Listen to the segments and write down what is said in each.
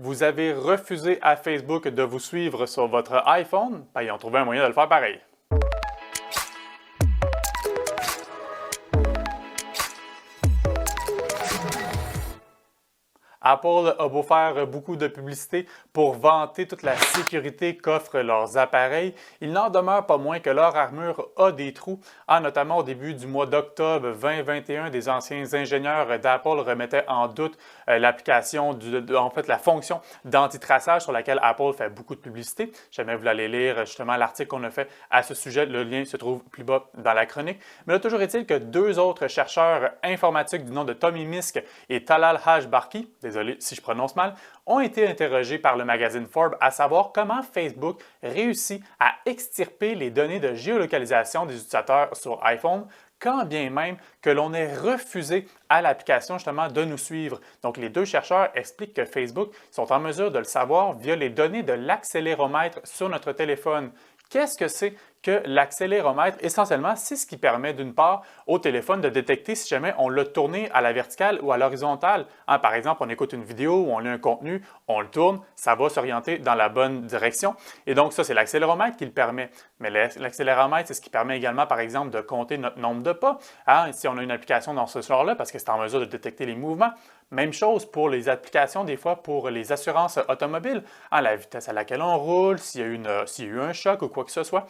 Vous avez refusé à Facebook de vous suivre sur votre iPhone? Ben, ils ont trouvé un moyen de le faire pareil. Apple a beau faire beaucoup de publicité pour vanter toute la sécurité qu'offrent leurs appareils, il n'en demeure pas moins que leur armure a des trous. Notamment au début du mois d'octobre 2021, des anciens ingénieurs d'Apple remettaient en doute l'application, la fonction d'antitraçage sur laquelle Apple fait beaucoup de publicité. Si jamais vous allez lire justement l'article qu'on a fait à ce sujet, le lien se trouve plus bas dans la chronique. Mais là, toujours est-il que deux autres chercheurs informatiques du nom de Tommy Misk et Talal Hajbarki, désolé si je prononce mal, ont été interrogés par le magazine Forbes à savoir comment Facebook réussit à extirper les données de géolocalisation des utilisateurs sur iPhone, quand bien même que l'on ait refusé à l'application justement de nous suivre. Donc, les deux chercheurs expliquent que Facebook sont en mesure de le savoir via les données de l'accéléromètre sur notre téléphone. Qu'est-ce que c'est que l'accéléromètre? Essentiellement, c'est ce qui permet d'une part au téléphone de détecter si jamais on l'a tourné à la verticale ou à l'horizontale. Par exemple, on écoute une vidéo ou on lit un contenu, on le tourne, ça va s'orienter dans la bonne direction. Et donc ça, c'est l'accéléromètre qui le permet. Mais l'accéléromètre, c'est ce qui permet également, par exemple, de compter notre nombre de pas. Si on a une application dans ce genre-là, parce que c'est en mesure de détecter les mouvements. Même chose pour les applications, des fois, pour les assurances automobiles, la vitesse à laquelle on roule, s'il y a eu un choc ou quoi que ce soit.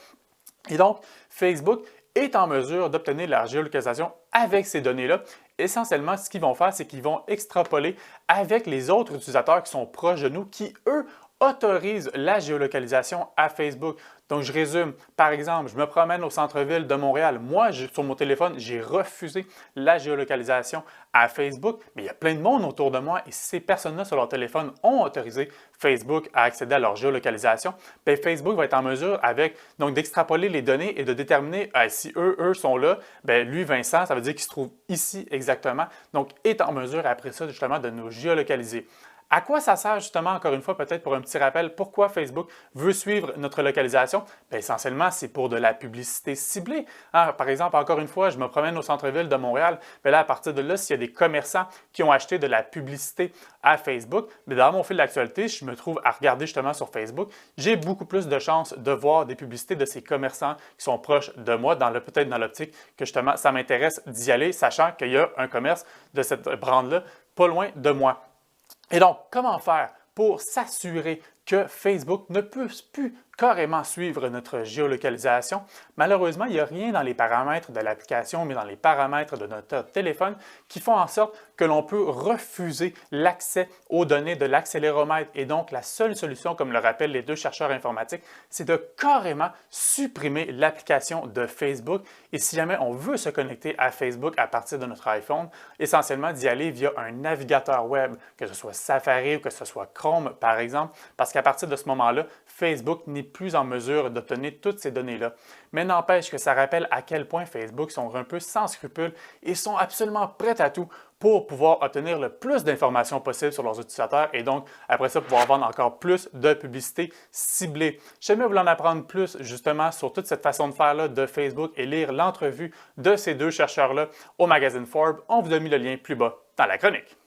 Et donc, Facebook est en mesure d'obtenir la géolocalisation avec ces données-là. Essentiellement, ce qu'ils vont faire, c'est qu'ils vont extrapoler avec les autres utilisateurs qui sont proches de nous, qui, eux, autorisent la géolocalisation à Facebook. Donc, je résume. Par exemple, je me promène au centre-ville de Montréal. Moi, sur mon téléphone, j'ai refusé la géolocalisation à Facebook, mais il y a plein de monde autour de moi et si ces personnes-là sur leur téléphone ont autorisé Facebook à accéder à leur géolocalisation, bien, Facebook va être en mesure d'extrapoler les données et de déterminer si eux sont là, bien, lui, Vincent, ça veut dire qu'il se trouve ici exactement. Donc, est en mesure après ça justement de nous géolocaliser. À quoi ça sert justement, encore une fois, peut-être pour un petit rappel, pourquoi Facebook veut suivre notre localisation? Bien, essentiellement, c'est pour de la publicité ciblée. Par exemple, encore une fois, je me promène au centre-ville de Montréal. Bien là, à partir de là, s'il y a des commerçants qui ont acheté de la publicité à Facebook, bien, dans mon fil d'actualité, je me trouve à regarder justement sur Facebook, j'ai beaucoup plus de chances de voir des publicités de ces commerçants qui sont proches de moi, peut-être dans l'optique que justement, ça m'intéresse d'y aller, sachant qu'il y a un commerce de cette brand-là pas loin de moi. Et donc, comment faire pour s'assurer que Facebook ne puisse plus carrément suivre notre géolocalisation? Malheureusement, il n'y a rien dans les paramètres de l'application, mais dans les paramètres de notre téléphone qui font en sorte que l'on peut refuser l'accès aux données de l'accéléromètre. Et donc, la seule solution, comme le rappellent les deux chercheurs informatiques, c'est de carrément supprimer l'application de Facebook. Et si jamais on veut se connecter à Facebook à partir de notre iPhone, essentiellement d'y aller via un navigateur web, que ce soit Safari ou que ce soit Chrome, par exemple, parce qu'à partir de ce moment-là, Facebook n'est plus en mesure d'obtenir toutes ces données-là. Mais n'empêche que ça rappelle à quel point Facebook sont un peu sans scrupules et sont absolument prêts à tout pour pouvoir obtenir le plus d'informations possible sur leurs utilisateurs et donc, après ça, pouvoir vendre encore plus de publicité ciblée. Si jamais vous voulez en apprendre plus justement sur toute cette façon de faire-là de Facebook et lire l'entrevue de ces deux chercheurs-là au magazine Forbes, on vous a mis le lien plus bas dans la chronique.